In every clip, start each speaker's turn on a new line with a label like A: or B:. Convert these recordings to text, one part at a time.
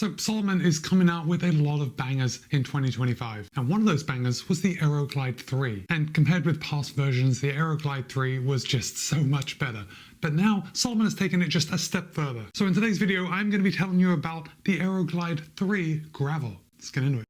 A: So Salomon is coming out with a lot of bangers in 2025, and one of those bangers was the Aero Glide 3. And compared with past versions, the Aero Glide 3 was just so much better. But now Salomon has taken it just a step further. So in today's video, I'm going to be telling you about the Aero Glide 3 Gravel. Let's get into it.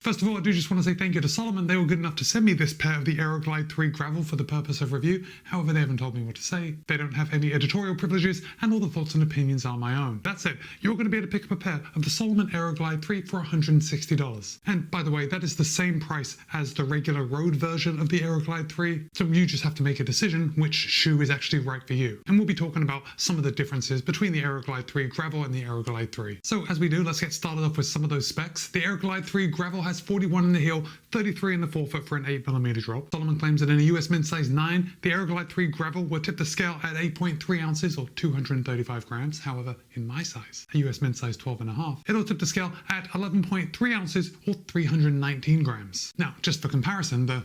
A: First of all, I do just want to say thank you to Salomon. They were good enough to send me this pair of the Aero Glide 3 Gravel for the purpose of review. However, they haven't told me what to say. They don't have any editorial privileges, and all the thoughts and opinions are my own. That's it. You're going to be able to pick up a pair of the Salomon Aero Glide 3 for $160. And by the way, that is the same price as the regular road version of the Aero Glide 3. So you just have to make a decision which shoe is actually right for you. And we'll be talking about some of the differences between the Aero Glide 3 Gravel and the Aero Glide 3. So as we do, let's get started off with some of those specs. The Aero Glide 3 Gravel has 41 in the heel, 33 in the forefoot for an 8mm drop. Salomon claims that in a US mid-size 9, the Aero Glide 3 Gravel will tip the scale at 8.3 ounces or 235 grams. However, in my size, a US mid-size 12.5, it'll tip the scale at 11.3 ounces or 319 grams. Now, just for comparison, the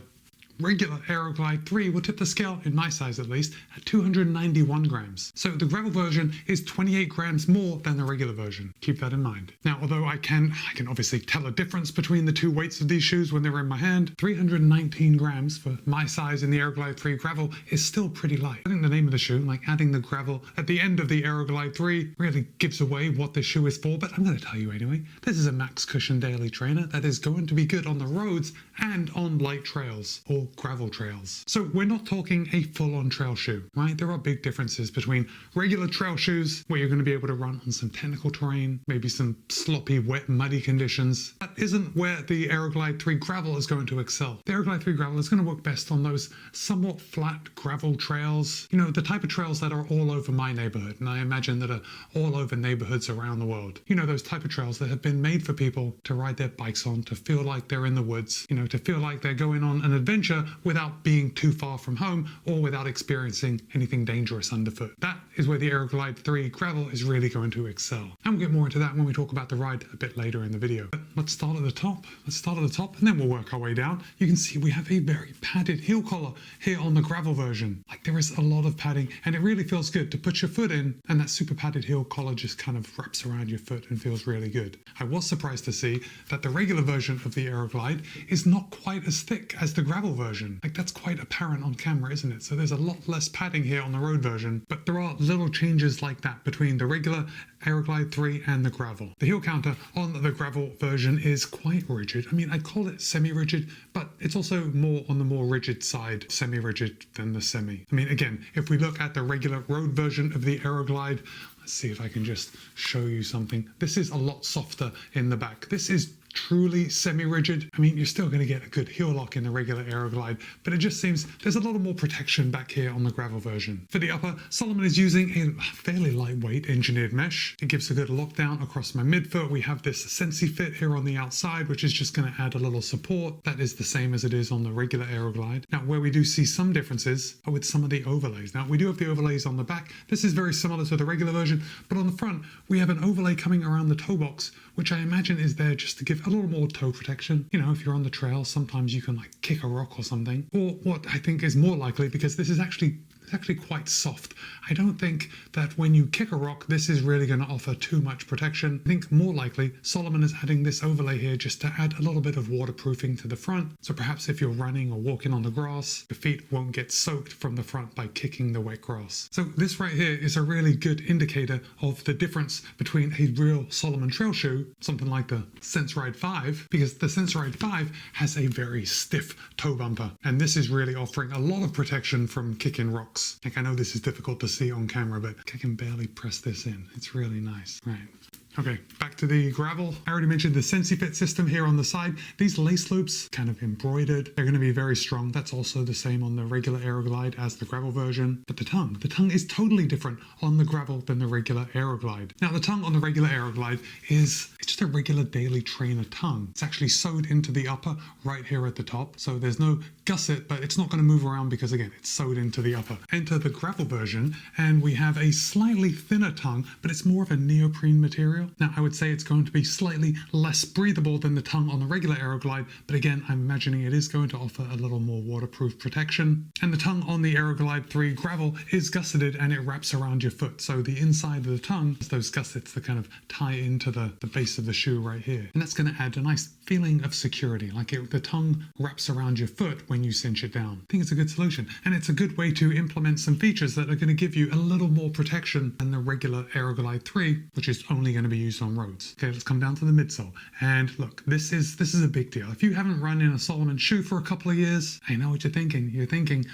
A: regular Aero Glide 3 will tip the scale, in my size at least, at 291 grams. So the Gravel version is 28 grams more than the regular version. Keep that in mind. Now, although I can obviously tell a difference between the two weights of these shoes when they're in my hand, 319 grams for my size in the Aero Glide 3 Gravel is still pretty light. I think the name of the shoe, like adding the gravel at the end of the Aero Glide 3, really gives away what this shoe is for, but I'm going to tell you anyway. This is a max cushion daily trainer that is going to be good on the roads and on light trails, or gravel trails. So we're not talking a full-on trail shoe, right? There are big differences between regular trail shoes, where you're going to be able to run on some technical terrain, maybe some sloppy, wet, muddy conditions. That isn't where the Aero Glide 3 Gravel is going to excel. The Aero Glide 3 Gravel is going to work best on those somewhat flat gravel trails, you know, the type of trails that are all over my neighborhood, and I imagine that are all over neighborhoods around the world. You know, those type of trails that have been made for people to ride their bikes on, to feel like they're in the woods, you know, to feel like they're going on an adventure without being too far from home or without experiencing anything dangerous underfoot. That is where the Aero Glide 3 Gravel is really going to excel. And we'll get more into that when we talk about the ride a bit later in the video. But let's start at the top. Let's start at the top and then we'll work our way down. You can see we have a very padded heel collar here on the Gravel version. Like, there is a lot of padding and it really feels good to put your foot in, and that super padded heel collar just kind of wraps around your foot and feels really good. I was surprised to see that the regular version of the Aero Glide is not quite as thick as the Gravel version. Like, that's quite apparent on camera, isn't it? So there's a lot less padding here on the road version, but there are little changes like that between the regular Aero Glide 3 and the Gravel. The heel counter on the Gravel version is quite rigid. I mean, I'd call it semi-rigid, but it's also more on the more rigid side, semi-rigid than the semi. I mean, again, if we look at the regular road version of the Aero Glide, let's see if I can just show you something. This is a lot softer in the back. This is truly semi-rigid. I mean, you're still going to get a good heel lock in the regular Aero Glide, but it just seems there's a lot more protection back here on the Gravel version. For the upper, Salomon is using a fairly lightweight engineered mesh. It gives a good lockdown across my midfoot. We have this Sensi fit here on the outside, which is just going to add a little support. That is the same as it is on the regular Aero Glide. Now, where we do see some differences are with some of the overlays. Now, we do have the overlays on the back. This is very similar to the regular version, but on the front, we have an overlay coming around the toe box, which I imagine is there just to give a little more toe protection. You know, if you're on the trail, sometimes you can like kick a rock or something. Or what I think is more likely, because this is actually quite soft. I don't think that when you kick a rock, this is really going to offer too much protection. I think more likely Salomon is adding this overlay here just to add a little bit of waterproofing to the front. So perhaps if you're running or walking on the grass, your feet won't get soaked from the front by kicking the wet grass. So this right here is a really good indicator of the difference between a real Salomon trail shoe, something like the SenseRide 5, because the SenseRide 5 has a very stiff toe bumper, and this is really offering a lot of protection from kicking rocks. Like, I know this is difficult to see on camera, but I can barely press this in. It's really nice. Right. Okay, back to the Gravel. I already mentioned the Sensi fit system here on the side. These lace loops, kind of embroidered, they're going to be very strong. That's also the same on the regular Aero Glide as the Gravel version. But the tongue is totally different on the Gravel than the regular Aero Glide. Now, the tongue on the regular Aero Glide it's just a regular daily trainer tongue. It's actually sewed into the upper right here at the top. So there's no gusset, but it's not going to move around because, again, it's sewed into the upper. Enter the Gravel version, and we have a slightly thinner tongue, but it's more of a neoprene material. material. Now, I would say it's going to be slightly less breathable than the tongue on the regular Aero Glide, but again, I'm imagining it is going to offer a little more waterproof protection. And the tongue on the Aero Glide 3 Gravel is gusseted and it wraps around your foot. So the inside of the tongue has those gussets that kind of tie into the base of the shoe right here. And that's going to add a nice feeling of security, like the tongue wraps around your foot when you cinch it down. I think it's a good solution, and it's a good way to implement some features that are going to give you a little more protection than the regular Aero Glide 3, which is only going to be used on roads. Okay, let's come down to the midsole. And look, this is a big deal. If you haven't run in a Salomon shoe for a couple of years, I know what you're thinking. You're thinking,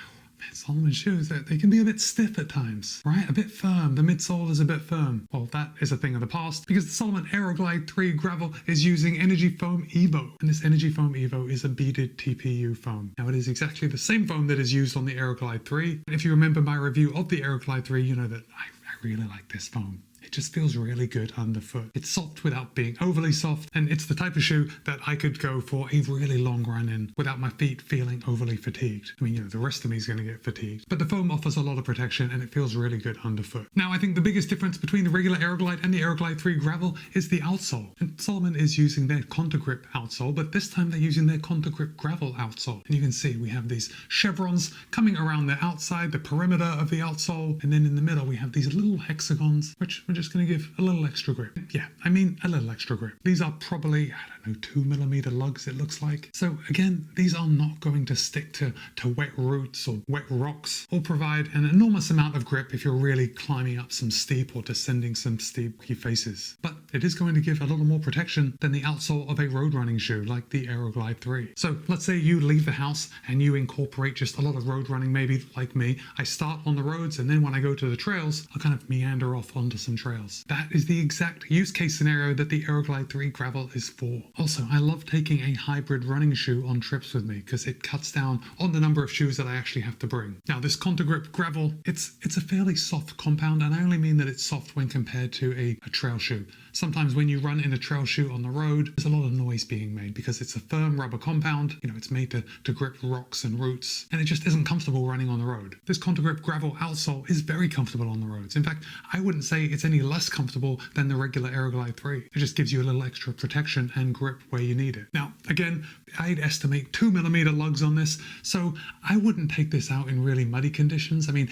A: man, Salomon shoes, they can be a bit stiff at times, right? A bit firm. The midsole is a bit firm. Well, that is a thing of the past because the Salomon Aero Glide 3 Gravel is using Energy Foam Evo. And this Energy Foam Evo is a beaded TPU foam. Now, it is exactly the same foam that is used on the Aero Glide 3. And if you remember my review of the Aero Glide 3, you know that I really like this foam. It just feels really good underfoot. It's soft without being overly soft, and it's the type of shoe that I could go for a really long run in without my feet feeling overly fatigued. I mean, you know, the rest of me is going to get fatigued, but the foam offers a lot of protection and it feels really good underfoot. Now, I think the biggest difference between the regular Aero Glide and the Aero Glide 3 Gravel is the outsole. And Salomon is using their Contagrip outsole, but this time they're using their Contagrip Gravel outsole. And you can see we have these chevrons coming around the outside, the perimeter of the outsole, and then in the middle we have these little hexagons, which we're just going to give a little extra grip. Yeah, I mean a little extra grip. These are probably, I don't know, 2mm lugs it looks like. So again, these are not going to stick to wet roots or wet rocks, or provide an enormous amount of grip if you're really climbing up some steep or descending some steep faces. But it is going to give a little more protection than the outsole of a road running shoe like the Aero Glide 3. So let's say you leave the house and you incorporate just a lot of road running, maybe like me. I start on the roads and then when I go to the trails, I'll kind of meander off onto some trails. That is the exact use case scenario that the Aero Glide 3 Gravel is for. Also, I love taking a hybrid running shoe on trips with me because it cuts down on the number of shoes that I actually have to bring. Now, this Contagrip Gravel, it's a fairly soft compound, and I only mean that it's soft when compared to a trail shoe. Sometimes when you run in a trail shoe on the road, there's a lot of noise being made because it's a firm rubber compound. You know, it's made to grip rocks and roots, and it just isn't comfortable running on the road. This Contagrip Gravel outsole is very comfortable on the roads. In fact, I wouldn't say it's any less comfortable than the regular Aero Glide 3. It just gives you a little extra protection and grip where you need it. Now, again, I'd estimate 2mm lugs on this, so I wouldn't take this out in really muddy conditions. I mean,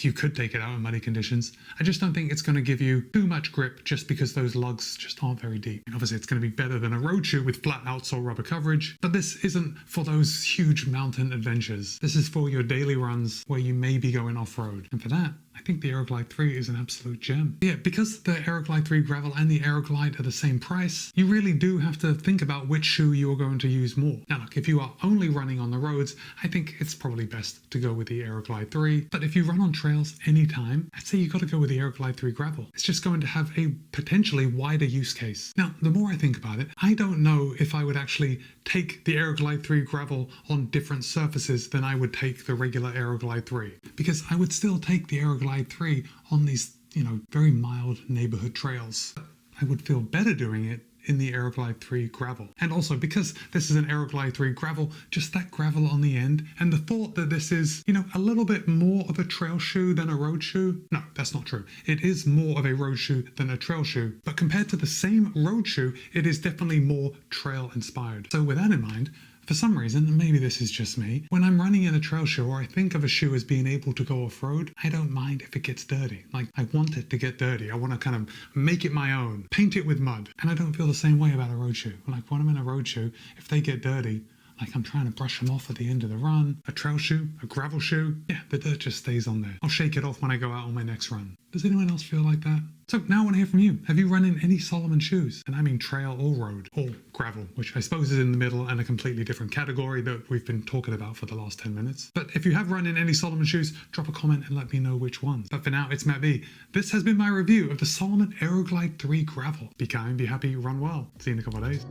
A: you could take it out in muddy conditions. I just don't think it's going to give you too much grip just because those lugs just aren't very deep. And obviously, it's going to be better than a road shoe with flat outsole rubber coverage, but this isn't for those huge mountain adventures. This is for your daily runs where you may be going off-road. And for that, I think the Aero Glide 3 is an absolute gem. Yeah, because the Aero Glide 3 Gravel and the Aero Glide are the same price, you really do have to think about which shoe you are going to use more. Now look, if you are only running on the roads, I think it's probably best to go with the Aero Glide 3. But if you run on trails anytime, I'd say you got to go with the Aero Glide 3 Gravel. It's just going to have a potentially wider use case. Now, the more I think about it, I don't know if I would actually take the Aero Glide 3 Gravel on different surfaces than I would take the regular Aero Glide 3. Because I would still take the Aero Glide 3 on these, you know, very mild neighborhood trails. I would feel better doing it in the Aero Glide 3 Gravel. And also because this is an Aero Glide 3 Gravel, just that gravel on the end, and the thought that this is, you know, a little bit more of a trail shoe than a road shoe. No, that's not true. It is more of a road shoe than a trail shoe, but compared to the same road shoe, it is definitely more trail inspired. So with that in mind, for some reason, and maybe this is just me, when I'm running in a trail shoe or I think of a shoe as being able to go off-road, I don't mind if it gets dirty. Like, I want it to get dirty. I want to kind of make it my own, paint it with mud. And I don't feel the same way about a road shoe. Like, when I'm in a road shoe, if they get dirty, like I'm trying to brush them off at the end of the run. A trail shoe, a gravel shoe, yeah, the dirt just stays on there. I'll shake it off when I go out on my next run. Does anyone else feel like that? So now I want to hear from you. Have you run in any Salomon shoes? And I mean trail or road or gravel, which I suppose is in the middle and a completely different category that we've been talking about for the last 10 minutes. But if you have run in any Salomon shoes, drop a comment and let me know which ones. But for now, it's Matt B. This has been my review of the Salomon Aero Glide 3 Gravel. Be kind, be happy, run well. See you in a couple of days.